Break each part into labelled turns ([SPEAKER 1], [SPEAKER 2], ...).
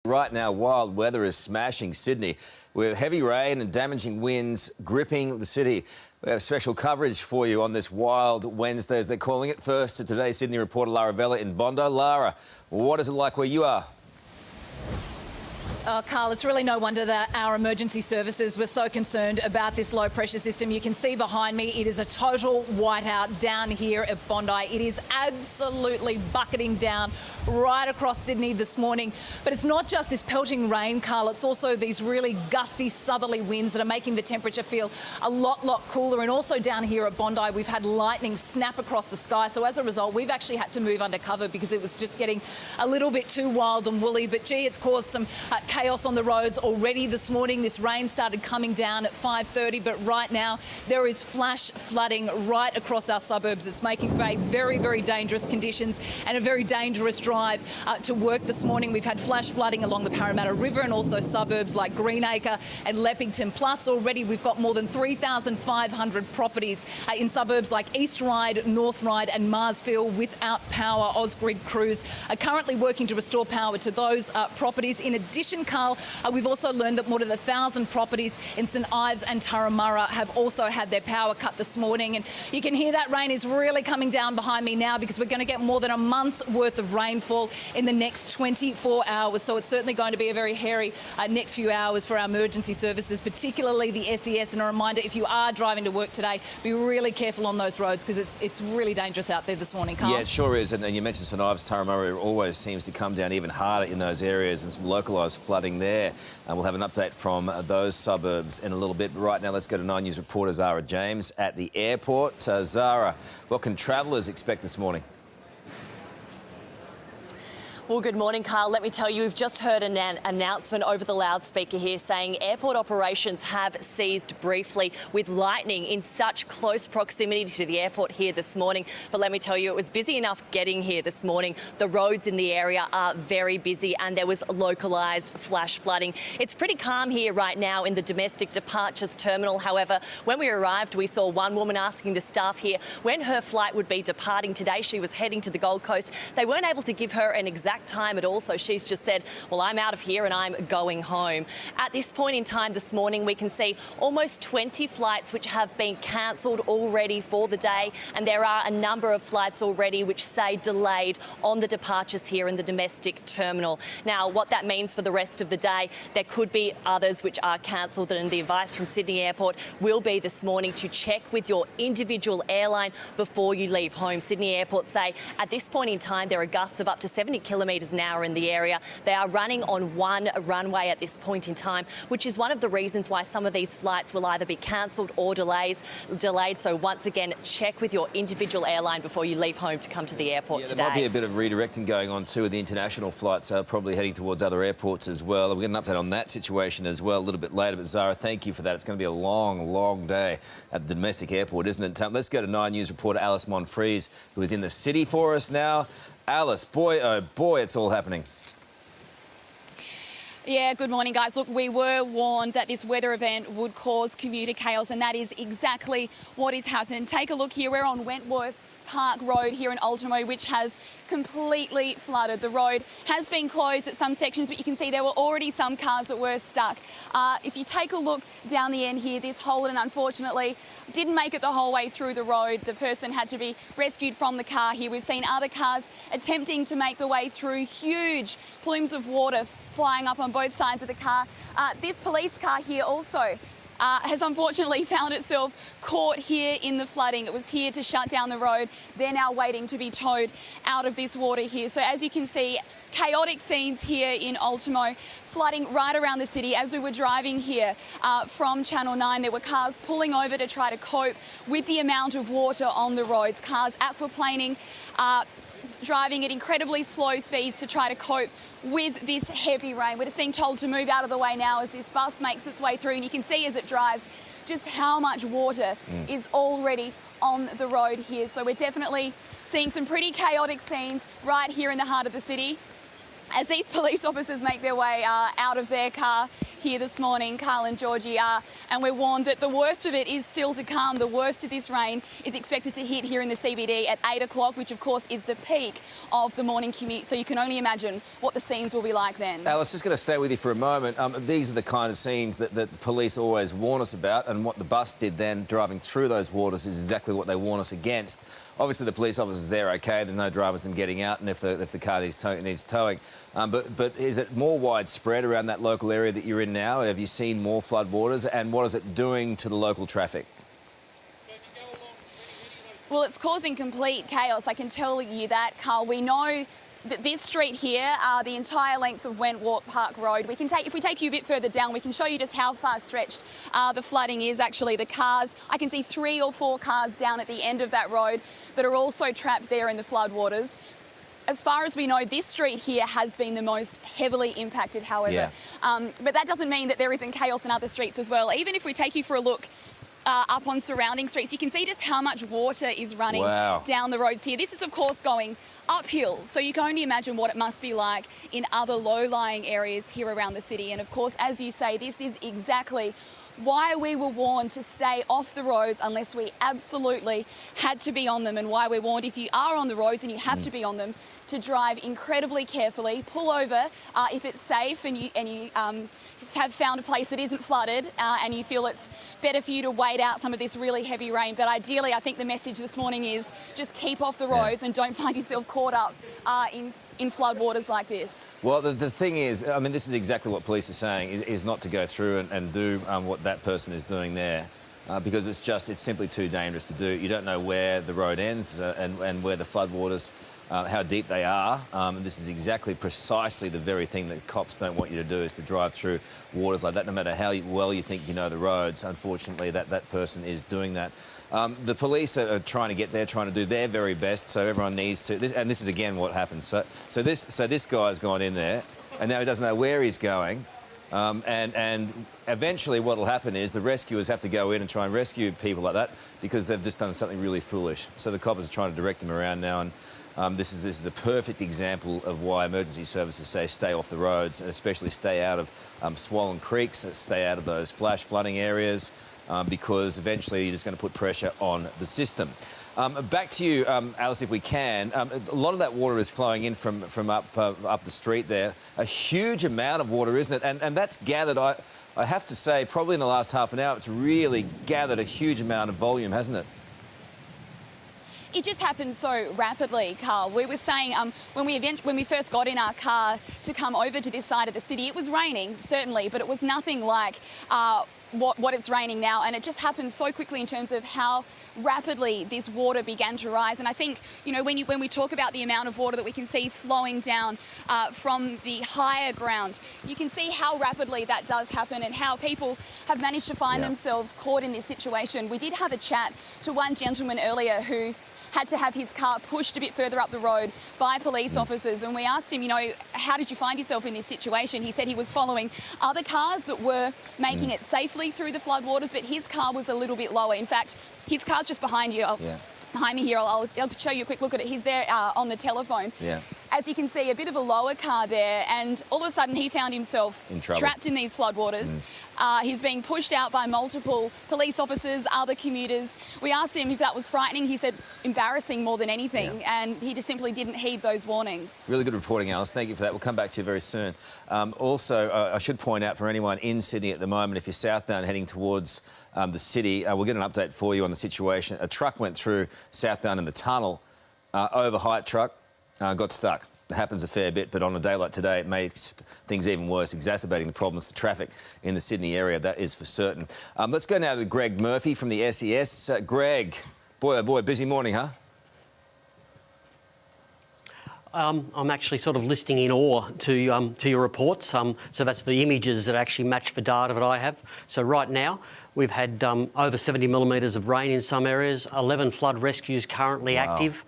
[SPEAKER 1] Right now, wild weather is smashing Sydney with heavy rain and damaging winds gripping the city. We have special coverage for you on this wild Wednesday, as they're calling it. First to today's Sydney reporter Lara Vella in Bondi. Lara, what is it like where you are?
[SPEAKER 2] Carl, it's really no wonder that our emergency services were so concerned about this low pressure system. You can see behind me, it is a total whiteout down here at Bondi. It is absolutely bucketing down right across Sydney this morning. But it's not just this pelting rain, Carl, it's also these really gusty southerly winds that are making the temperature feel a lot cooler. And also down here at Bondi, we've had lightning snap across the sky. So as a result, we've actually had to move under cover because it was just getting a little bit too wild and woolly. But gee, it's caused some chaos on the roads already this morning. This rain started coming down at 5:30, but right now there is flash flooding right across our suburbs. It's making for very dangerous conditions and a very dangerous drive to work this morning. We've had flash flooding along the Parramatta River and also suburbs like Greenacre and Leppington. Plus already we've got more than 3,500 properties in suburbs like East Ryde, North Ryde and Marsfield without power. Ausgrid crews are currently working to restore power to those properties. In addition, Carl, we've also learned that more than 1,000 properties in St Ives and Turramurra have also had their power cut this morning. And you can hear that rain is really coming down behind me now because we're going to get more than a month's worth of rainfall in the next 24 hours. So it's certainly going to be a very hairy next few hours for our emergency services, particularly the SES. And a reminder, if you are driving to work today, be really careful on those roads because it's really dangerous out there this morning, Carl.
[SPEAKER 1] Yeah, it sure is. And you mentioned St Ives, Turramurra always seems to come down even harder in those areas, and some localised flooding there. And we'll have an update from those suburbs in a little bit. But right now, let's go to 9 News reporter Zara James at the airport. Zara, what can travellers expect this morning?
[SPEAKER 3] Well, good morning, Carl. Let me tell you, we've just heard an announcement over the loudspeaker here saying airport operations have ceased briefly with lightning in such close proximity to the airport here this morning. But let me tell you, it was busy enough getting here this morning. The roads in the area are very busy and there was localised flash flooding. It's pretty calm here right now in the domestic departures terminal. However, when we arrived, we saw one woman asking the staff here when her flight would be departing today. She was heading to the Gold Coast. They weren't able to give her an exact time at all, so she's just said, well, I'm out of here and I'm going home. At this point in time this morning, we can see almost 20 flights which have been cancelled already for the day, and there are a number of flights already which say delayed on the departures here in the domestic terminal. Now, what that means for the rest of the day, there could be others which are cancelled, and the advice from Sydney Airport will be this morning to check with your individual airline before you leave home. Sydney Airport say at this point in time there are gusts of up to 70 kilometres an hour in the area. They are running on one runway at this point in time, which is one of the reasons why some of these flights will either be cancelled or delayed. So once again, check with your individual airline before you leave home to come to the airport today.
[SPEAKER 1] There might be a bit of redirecting going on too with the international flights, probably heading towards other airports as well. We'll get an update on that situation as well a little bit later. But Zara, thank you for that. It's going to be a long day at the domestic airport, isn't it? Let's go to 9 News reporter Alice Monfries, who is in the city for us now. Alice, boy, oh boy, it's all happening.
[SPEAKER 4] Yeah, good morning, guys. Look, we were warned that this weather event would cause commuter chaos, and that is exactly what has happened. Take a look here. We're on Wentworth Park Road here in Ultimo, which has completely flooded. The road has been closed at some sections, but you can see there were already some cars that were stuck. If you take a look down the end here, this Holden unfortunately didn't make it the whole way through the road. The person had to be rescued from the car here. We've seen other cars attempting to make the way through, huge plumes of water flying up on both sides of the car. This police car here also has unfortunately found itself caught here in the flooding. It was here to shut down the road. They're now waiting to be towed out of this water here. So as you can see, chaotic scenes here in Ultimo, flooding right around the city. As we were driving here from Channel 9, there were cars pulling over to try to cope with the amount of water on the roads. Cars aquaplaning, driving at incredibly slow speeds to try to cope with this heavy rain. We're just being told to move out of the way now as this bus makes its way through, and you can see as it drives just how much water is already on the road here. So we're definitely seeing some pretty chaotic scenes right here in the heart of the city as these police officers make their way out of their car here this morning, Carl and Georgie, and we're warned that the worst of it is still to come. The worst of this rain is expected to hit here in the CBD at 8 o'clock, which of course is the peak of the morning commute. So you can only imagine what the scenes will be like then.
[SPEAKER 1] Alice, just going to stay with you for a moment. These are the kind of scenes that the police always warn us about, and what the bus did then driving through those waters is exactly what they warn us against. Obviously, the police officers there, OK, there's no dramas them getting out, and if the car needs towing. But is it more widespread around that local area that you're in now? Have you seen more floodwaters, and what is it doing to the local traffic?
[SPEAKER 4] Well, it's causing complete chaos, I can tell you that, Carl. We know that this street here, the entire length of Wentworth Park Road, if we take you a bit further down, we can show you just how far stretched the flooding is. Actually, the cars, I can see 3 or 4 cars down at the end of that road that are also trapped there in the floodwaters. As far as we know, this street here has been the most heavily impacted, however.
[SPEAKER 1] Yeah.
[SPEAKER 4] But that doesn't mean that there isn't chaos in other streets as well. Even if we take you for a look up on surrounding streets, you can see just how much water is running down the roads here. This is, of course, going uphill, so you can only imagine what it must be like in other low-lying areas here around the city. And, of course, as you say, this is exactly why we were warned to stay off the roads unless we absolutely had to be on them, and why we're warned if you are on the roads and you have to be on them, to drive incredibly carefully, pull over if it's safe and you have found a place that isn't flooded and you feel it's better for you to wait out some of this really heavy rain. But ideally, I think the message this morning is just keep off the roads and don't find yourself caught up in floodwaters like this.
[SPEAKER 1] Well, the thing is, I mean, this is exactly what police are saying, is not to go through and do what that person is doing there. Because it's simply too dangerous to do. You don't know where the road ends and where the floodwaters, how deep they are. And this is exactly precisely the very thing that cops don't want you to do, is to drive through waters like that. No matter how well you think you know the roads, unfortunately, that person is doing that. The police are trying to get there, trying to do their very best, so everyone needs to... and this is, again, what happens. So this guy's gone in there, and now he doesn't know where he's going. And eventually what will happen is the rescuers have to go in and try and rescue people like that because they've just done something really foolish. So the coppers are trying to direct them around now, and this is a perfect example of why emergency services say stay off the roads, and especially stay out of swollen creeks, stay out of those flash flooding areas, because eventually you're just going to put pressure on the system. Back to you, Alice, if we can. A lot of that water is flowing in from up the street there. A huge amount of water, isn't it? And that's gathered, I have to say, probably in the last half an hour, it's really gathered a huge amount of volume, hasn't it?
[SPEAKER 4] It just happened so rapidly, Carl. We were saying when we first got in our car to come over to this side of the city, it was raining, certainly, but it was nothing like what it's raining now, and it just happened so quickly in terms of how rapidly this water began to rise. And I think, you know, when we talk about the amount of water that we can see flowing down from the higher ground, you can see how rapidly that does happen and how people have managed to find themselves caught in this situation. We did have a chat to one gentleman earlier who had to have his car pushed a bit further up the road by police officers, and we asked him, you know, how did you find yourself in this situation? He said he was following other cars that were making it safely through the floodwaters, but his car was a little bit lower. In fact, his car's just behind you. Behind me here, I'll show you a quick look at it. He's there on the telephone. As you can see, a bit of a lower car there, and all of a sudden he found himself trapped in these floodwaters. He's being pushed out by multiple police officers, other commuters. We asked him if that was frightening. He said embarrassing more than anything, and he just simply didn't heed those warnings. Really
[SPEAKER 1] good reporting, Alice. Thank you for that. We'll come back to you very soon. Also, I should point out for anyone in Sydney at the moment, if you're southbound heading towards the city, we'll get an update for you on the situation. A truck went through southbound in the tunnel, overheight truck, got stuck. It happens a fair bit, but on a day like today, it makes things even worse, exacerbating the problems for traffic in the Sydney area, that is for certain. Let's go now to Greg Murphy from the SES. Greg, boy, oh boy, busy morning, huh?
[SPEAKER 5] I'm actually sort of listening in awe to your reports. So that's the images that actually match the data that I have. So right now, we've had over 70 millimetres of rain in some areas, 11 flood rescues currently active.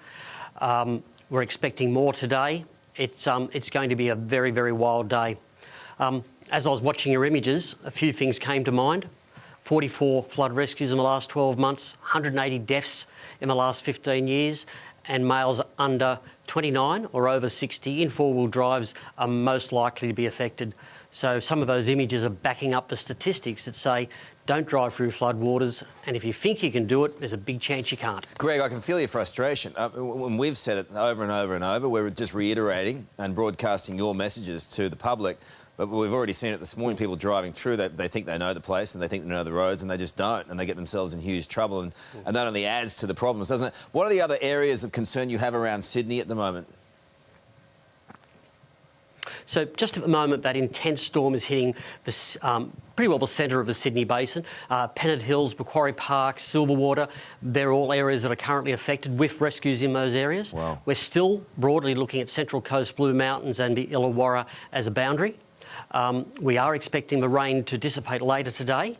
[SPEAKER 5] We're expecting more today. It's going to be a very, very wild day. As I was watching your images, a few things came to mind. 44 flood rescues in the last 12 months, 180 deaths in the last 15 years, and males under 29 or over 60 in four-wheel drives are most likely to be affected. So some of those images are backing up the statistics that say don't drive through floodwaters, and if you think you can do it, there's a big chance you can't.
[SPEAKER 1] Greg, I can feel your frustration. When we've said it over and over and over, we're just reiterating and broadcasting your messages to the public. But we've already seen it this morning, people driving through, they think they know the place and they think they know the roads, and they just don't, and they get themselves in huge trouble, and that only adds to the problems, doesn't it? What are the other areas of concern you have around Sydney at the moment?
[SPEAKER 5] So just at the moment, that intense storm is hitting this, pretty well the centre of the Sydney Basin. Pennant Hills, Macquarie Park, Silverwater, they're all areas that are currently affected with rescues in those areas.
[SPEAKER 1] Wow.
[SPEAKER 5] We're still broadly looking at Central Coast Blue Mountains and the Illawarra as a boundary. We are expecting the rain to dissipate later today,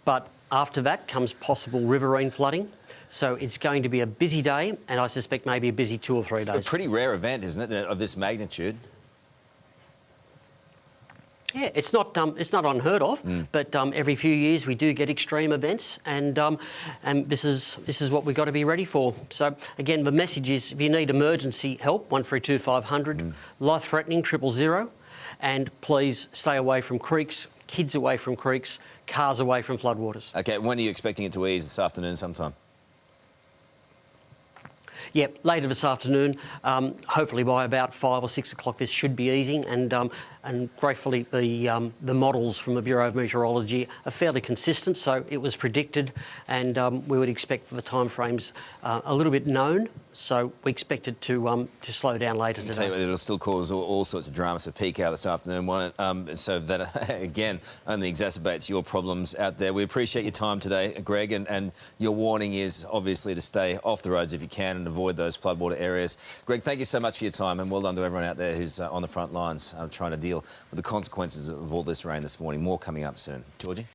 [SPEAKER 5] but after that comes possible riverine flooding. So it's going to be a busy day, and I suspect maybe a busy 2 or 3 days.
[SPEAKER 1] A pretty rare event, isn't it, of this magnitude?
[SPEAKER 5] Yeah, it's not unheard of, but every few years we do get extreme events, and this is what we've got to be ready for. So again, the message is: if you need emergency help, 132 500, life-threatening 000, and please stay away from creeks, kids away from creeks, cars away from floodwaters.
[SPEAKER 1] OK, when are you expecting it to ease? This afternoon sometime?
[SPEAKER 5] Yep, later this afternoon, hopefully by about 5 or 6 o'clock this should be easing, and gratefully the models from the Bureau of Meteorology are fairly consistent, so it was predicted, and we would expect the timeframes a little bit known, so we expect it to slow down later today.
[SPEAKER 1] So it'll still cause all sorts of dramas for peak hour this afternoon, won't it? So that, again, only exacerbates your problems out there. We appreciate your time today, Greg, and your warning is obviously to stay off the roads if you can and avoid those floodwater areas. Greg, thank you so much for your time, and well done to everyone out there who's on the front lines trying to deal with the consequences of all this rain this morning. More coming up soon. Georgie?